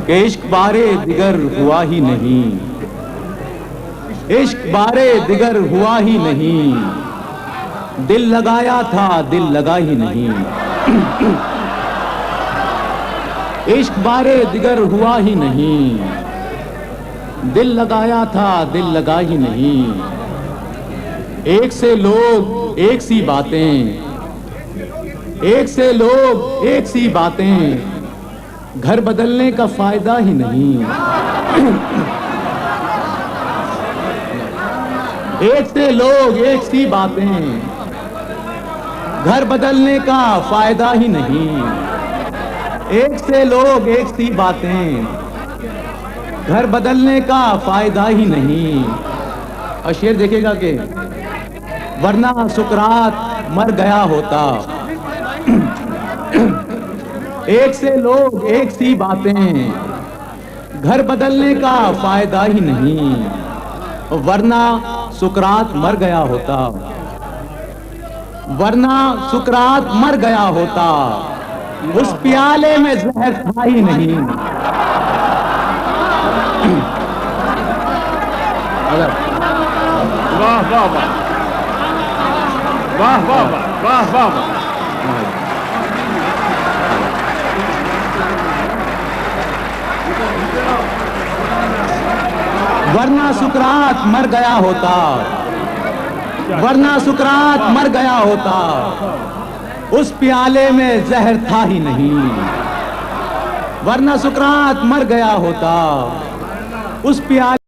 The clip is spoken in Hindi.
कि इश्क बारे दिगर हुआ ही नहीं, इश्क बारे दिगर हुआ ही नहीं, दिल लगाया था दिल लगा ही नहीं। इश्क बारे दिगर हुआ ही नहीं, दिल लगाया था दिल लगा ही नहीं। एक से लोग एक सी बातें, एक से लोग एक सी बातें, घर बदलने का फायदा ही नहीं। एक से लोग एक सी बातें, घर बदलने का फायदा ही नहीं। एक से लोग एक सी बातें, घर बदलने का फायदा ही नहीं। और शेर देखेगा कि वरना सुकरात मर गया होता। एक से लोग एक सी बातें, घर बदलने का फायदा ही नहीं, वरना सुकरात मर गया होता। वरना सुकरात मर गया होता, उस प्याले में जहर था ही नहीं। वाह वाह वाह वाह वाह वाह वाह वाह। वरना सुकरात मर गया होता, वरना सुकरात मर गया होता, उस प्याले में जहर था ही नहीं। वरना सुकरात मर गया होता, उस प्याले